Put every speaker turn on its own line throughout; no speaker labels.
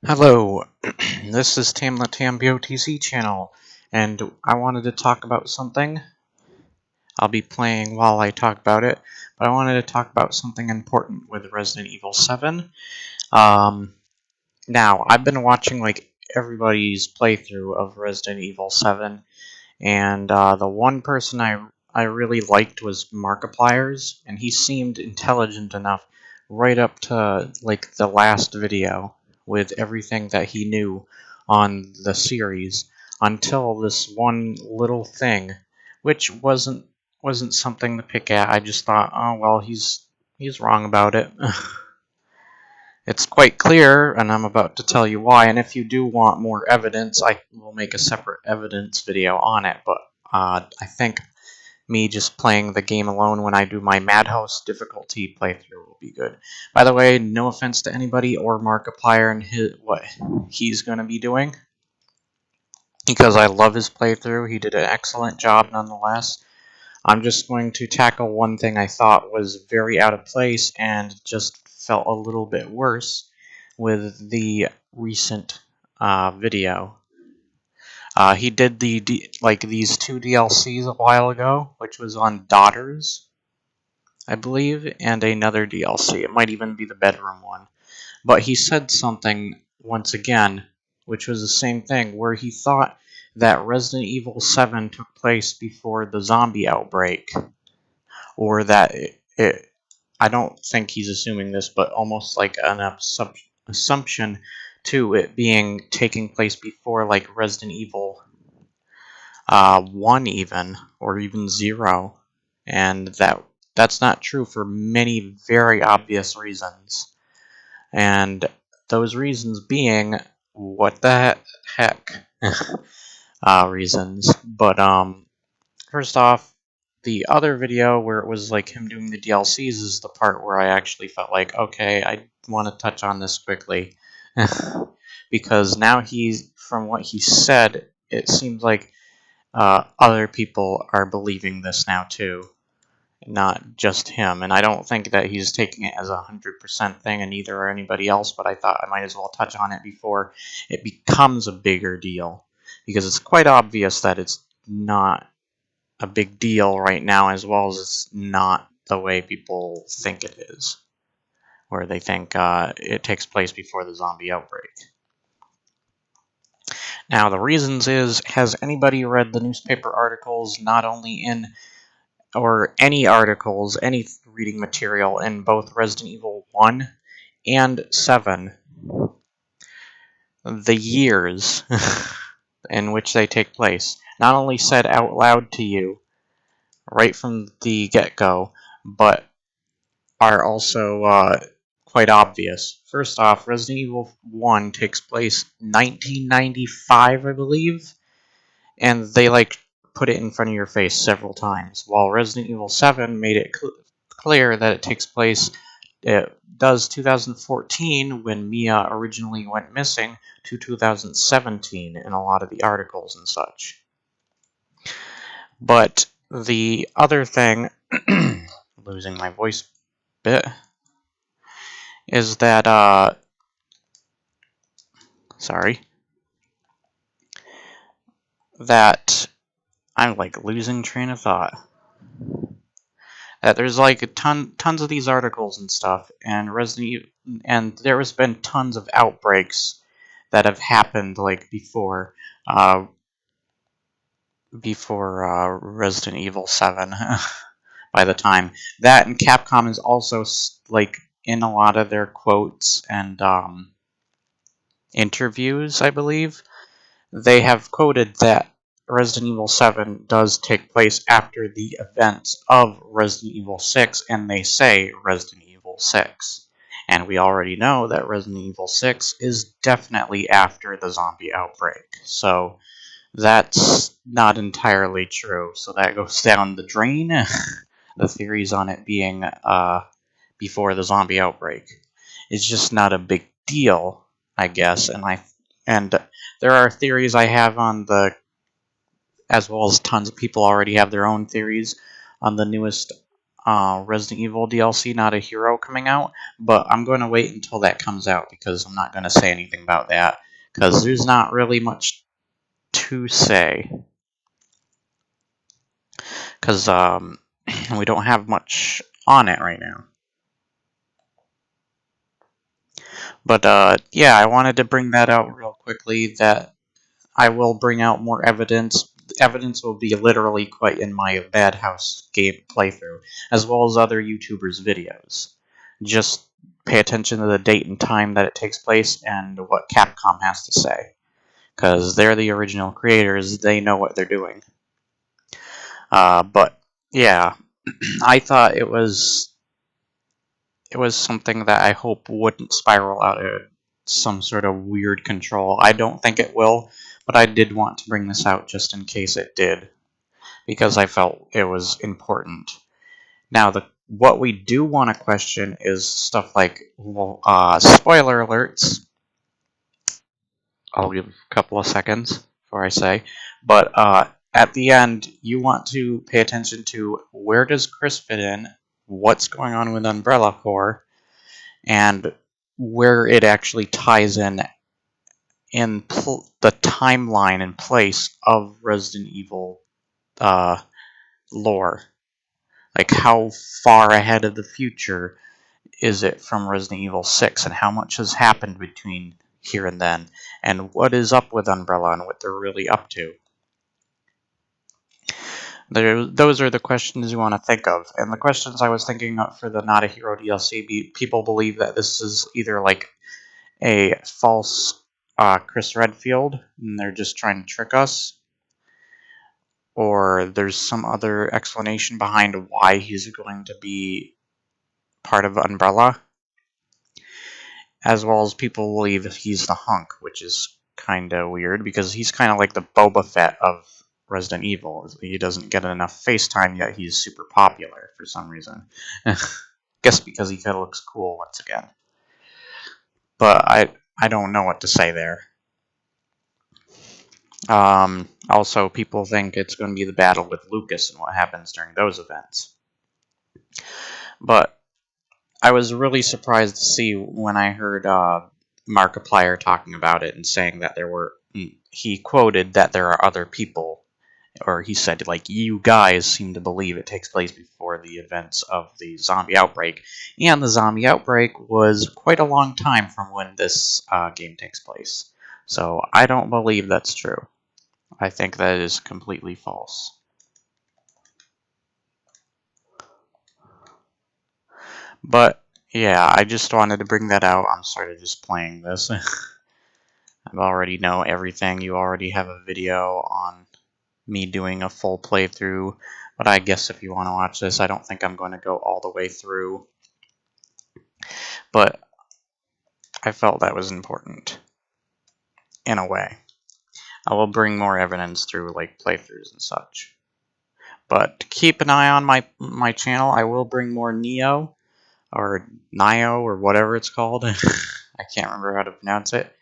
Hello, this is Tam the Tam BOTC channel, and I wanted to talk about something. I'll be playing while I talk about it, but I wanted to talk about something important with Resident Evil 7. Now, I've been watching like everybody's playthrough of Resident Evil 7, and the one person I really liked was Markiplier's, and he seemed intelligent enough right up to like the last video with everything that he knew on the series until this one little thing, which wasn't something to pick at. I just thought, oh well, he's wrong about it. It's quite clear, and I'm about to tell you why, and if you do want more evidence, I will make a separate evidence video on it, but I think me just playing the game alone when I do my Madhouse difficulty playthrough will be good. By the way, no offense to anybody or Markiplier and what he's going to be doing, because I love his playthrough. He did an excellent job nonetheless. I'm just going to tackle one thing I thought was very out of place and just felt a little bit worse with the recent video. He did these two DLCs a while ago, which was on Daughters, I believe, and another DLC. It might even be the bedroom one. But he said something once again, which was the same thing, where he thought that Resident Evil 7 took place before the zombie outbreak, or that I don't think he's assuming this, but almost like an assumption to it being taking place before like Resident Evil 1 even, or even 0, and that's not true for many very obvious reasons. And those reasons being, what the heck reasons. But first off, the other video where it was like him doing the DLCs is the part where I actually felt like, okay, I want to touch on this quickly. Because now from what he said, it seems like other people are believing this now too, not just him. And I don't think that he's taking it as a 100% thing, and neither are anybody else, but I thought I might as well touch on it before it becomes a bigger deal, because it's quite obvious that it's not a big deal right now, as well as it's not the way people think it is, where they think it takes place before the zombie outbreak. Now, the reasons is, has anybody read the newspaper articles, not only in, or any articles, any reading material in both Resident Evil 1 and 7, the years in which they take place, not only said out loud to you right from the get-go, but are also quite obvious. First off, Resident Evil 1 takes place 1995, I believe, and they put it in front of your face several times, while Resident Evil 7 made it clear that it takes place, it does 2014 when Mia originally went missing, to 2017 in a lot of the articles and such. But the other thing, losing my voice a bit, is that, that I'm losing train of thought. That there's tons of these articles and stuff, and and there has been tons of outbreaks that have happened before Resident Evil 7. By the time that, and Capcom is also in a lot of their quotes and interviews, I believe, they have quoted that Resident Evil 7 does take place after the events of Resident Evil 6, and they say Resident Evil 6. And we already know that Resident Evil 6 is definitely after the zombie outbreak. So that's not entirely true. So that goes down the drain. The theories on it being before the zombie outbreak. It's just not a big deal, I guess. And there are theories I have on as well as tons of people already have their own theories on the newest Resident Evil DLC, Not a Hero, coming out, but I'm going to wait until that comes out because I'm not going to say anything about that because there's not really much to say because we don't have much on it right now. But yeah, I wanted to bring that out real quickly that I will bring out more evidence. Evidence will be literally quite in my Bad House game playthrough, as well as other YouTubers' videos. Just pay attention to the date and time that it takes place and what Capcom has to say. Because they're the original creators, they know what they're doing. But yeah, I thought it was something that I hope wouldn't spiral out of some sort of weird control. I don't think it will, but I did want to bring this out just in case it did, because I felt it was important. Now, what we do want to question is stuff like, spoiler alerts. I'll give a couple of seconds before I say, but at the end, you want to pay attention to where does Chris fit in, what's going on with Umbrella Corps, and where it actually ties in the timeline and place of Resident Evil lore. Like, how far ahead of the future is it from Resident Evil 6, and how much has happened between here and then, and what is up with Umbrella and what they're really up to. Those are the questions you want to think of. And the questions I was thinking of for the Not a Hero DLC, people believe that this is either like a false Chris Redfield, and they're just trying to trick us, or there's some other explanation behind why he's going to be part of Umbrella, as well as people believe he's the Hunk, which is kind of weird, because he's kind of like the Boba Fett of Resident Evil. He doesn't get enough face time, yet he's super popular for some reason. Guess because he kind of looks cool once again. But I don't know what to say there. Also, people think it's going to be the battle with Lucas and what happens during those events. But I was really surprised to see when I heard Markiplier talking about it and saying that he quoted that there are other people, or he said, like, you guys seem to believe it takes place before the events of the zombie outbreak. And the zombie outbreak was quite a long time from when this game takes place. So I don't believe that's true. I think that is completely false. But yeah, I just wanted to bring that out. I'm sorry to just playing this. I already know everything. You already have a video on me doing a full playthrough. But I guess if you want to watch this, I don't think I'm going to go all the way through. But I felt that was important. In a way. I will bring more evidence through like playthroughs and such. But keep an eye on my channel. I will bring more Neo, or Nio, or whatever it's called. I can't remember how to pronounce it.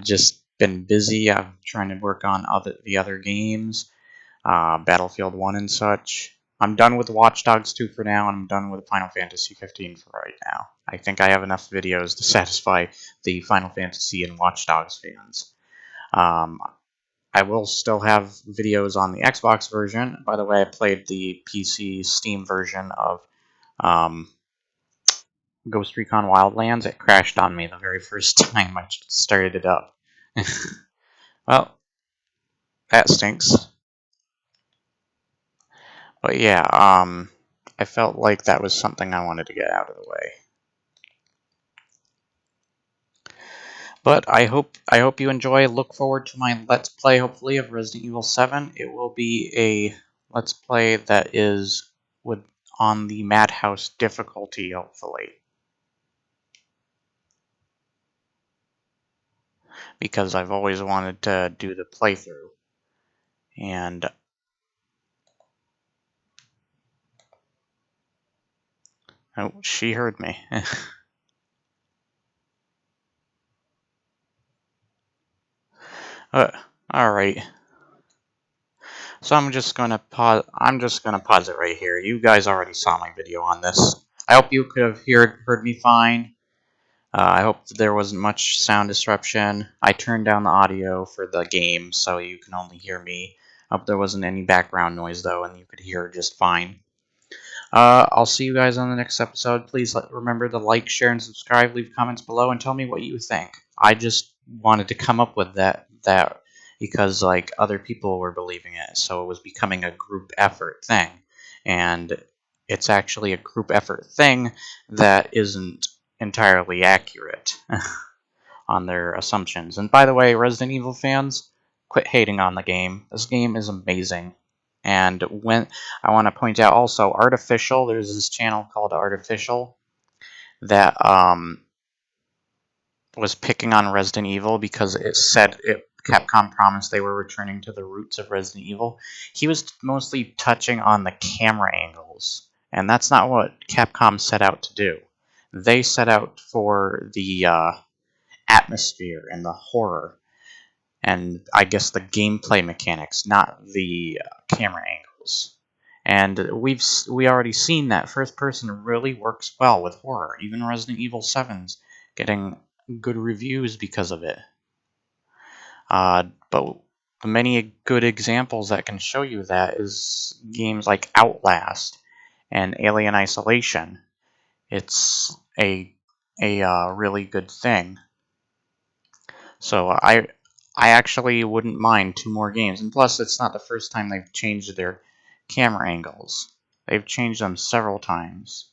Just been busy. I'm trying to work on the other games, Battlefield 1 and such. I'm done with Watch Dogs 2 for now, and I'm done with Final Fantasy 15 for right now. I think I have enough videos to satisfy the Final Fantasy and Watch Dogs fans. I will still have videos on the Xbox version. By the way, I played the PC Steam version of Ghost Recon Wildlands. It crashed on me the very first time I started it up. Well, that stinks. But yeah, I felt like that was something I wanted to get out of the way. But I hope you enjoy. Look forward to my Let's Play, hopefully, of Resident Evil 7. It will be a Let's Play that is on the Madhouse difficulty, hopefully. Because I've always wanted to do the playthrough. And oh, she heard me. Alright. So I'm just gonna pause. I'm just gonna pause it right here. You guys already saw my video on this. I hope you could have heard me fine. I hope there wasn't much sound disruption. I turned down the audio for the game, so you can only hear me. I hope there wasn't any background noise though, and you could hear just fine. I'll see you guys on the next episode. Please remember to like, share, and subscribe. Leave comments below and tell me what you think. I just wanted to come up with that because like other people were believing it, so it was becoming a group effort thing, and it's actually a group effort thing that isn't entirely accurate on their assumptions. And by the way, Resident Evil fans, quit hating on the game. This game is amazing. And when I want to point out also, Artificial, there's this channel called Artificial that was picking on Resident Evil because Capcom promised they were returning to the roots of Resident Evil. He was mostly touching on the camera angles, and that's not what Capcom set out to do. They set out for the atmosphere and the horror, and I guess the gameplay mechanics, not the camera angles. And we already seen that first person really works well with horror. Even Resident Evil 7's getting good reviews because of it. But the many good examples that can show you that is games like Outlast and Alien Isolation. It's a really good thing. So I actually wouldn't mind 2 more games. And plus, it's not the first time they've changed their camera angles. They've changed them several times.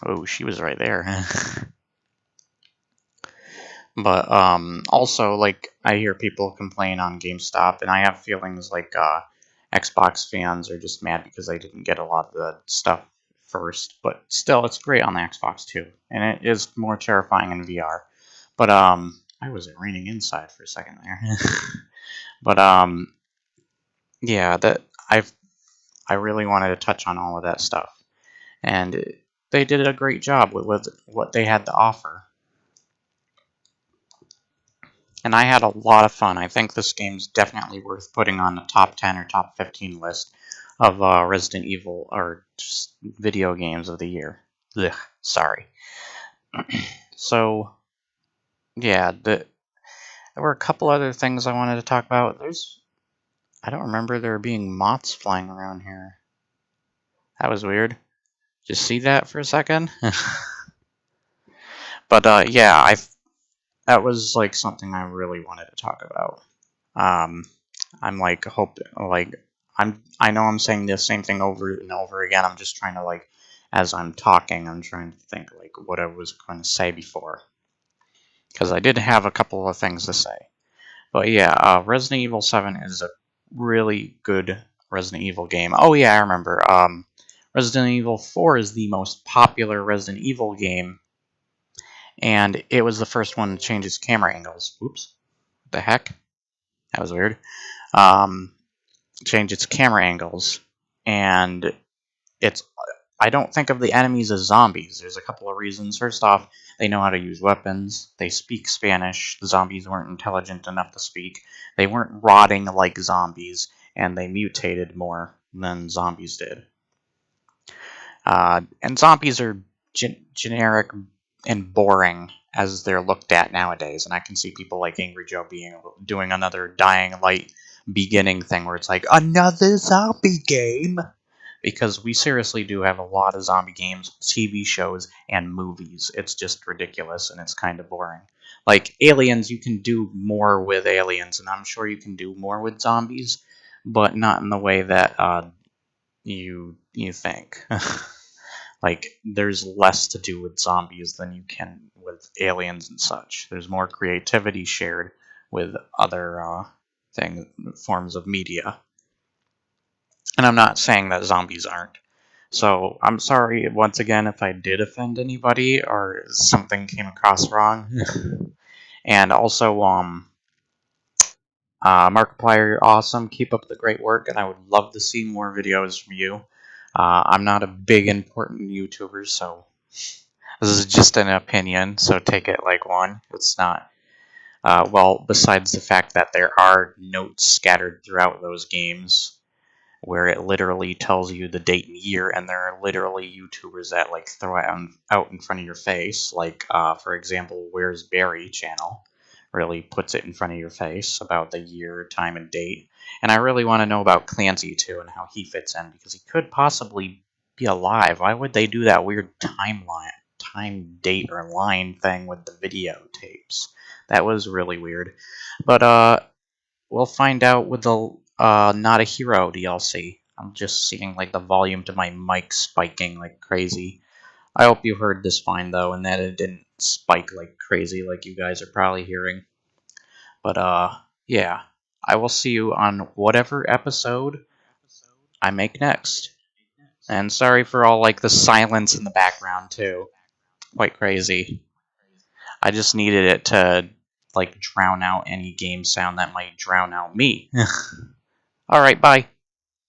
Oh, she was right there. But also, like, I hear people complain on GameStop, and I have feelings like Xbox fans are just mad because they didn't get a lot of the stuff first. But still, it's great on the Xbox too, and it is more terrifying in VR. But I wasn't raining inside for a second there. But yeah, I really wanted to touch on all of that stuff, and they did a great job with what they had to offer. And I had a lot of fun. I think this game's definitely worth putting on the top 10 or top 15 list of Resident Evil or just video games of the year. Ugh, sorry. So, yeah, there were a couple other things I wanted to talk about. I don't remember there being moths flying around here. That was weird. Just see that for a second? But yeah, that was like something I really wanted to talk about. I'm like I know I'm saying the same thing over and over again. I'm just trying to like, as I'm talking, I'm trying to think like what I was going to say before, because I did have a couple of things to say. But yeah, Resident Evil 7 is a really good Resident Evil game. Oh yeah, I remember. Resident Evil 4 is the most popular Resident Evil game, and it was the first one to change its camera angles. Oops, what the heck? That was weird. Change its camera angles, and I don't think of the enemies as zombies. There's a couple of reasons. First off, they know how to use weapons. They speak Spanish. The zombies weren't intelligent enough to speak. They weren't rotting like zombies, and they mutated more than zombies did. And zombies are generic and boring as they're looked at nowadays. And I can see people like Angry Joe doing another Dying Light beginning thing where it's like, another zombie game! Because we seriously do have a lot of zombie games, TV shows, and movies. It's just ridiculous, and it's kind of boring. Like, Aliens, you can do more with aliens, and I'm sure you can do more with zombies, but not in the way that you think. Like, there's less to do with zombies than you can with aliens and such. There's more creativity shared with other forms of media. And I'm not saying that zombies aren't. So, I'm sorry once again if I did offend anybody or something came across wrong. And also, Markiplier, you're awesome. Keep up the great work, and I would love to see more videos from you. I'm not a big, important YouTuber, so this is just an opinion, so take it like one. It's not Well, besides the fact that there are notes scattered throughout those games where it literally tells you the date and year, and there are literally YouTubers that like throw it out in front of your face. Like, for example, Where's Barry channel really puts it in front of your face about the year, time, and date. And I really want to know about Clancy too and how he fits in because he could possibly be alive. Why would they do that weird time, date, or line thing with the videotapes? That was really weird. But we'll find out with the Not a Hero DLC. I'm just seeing like the volume to my mic spiking like crazy. I hope you heard this fine though, and that it didn't spike like crazy like you guys are probably hearing. But yeah. I will see you on whatever episode I make next. And sorry for all like the silence in the background too. Quite crazy. I just needed it to like drown out any game sound that might drown out me. Alright, bye.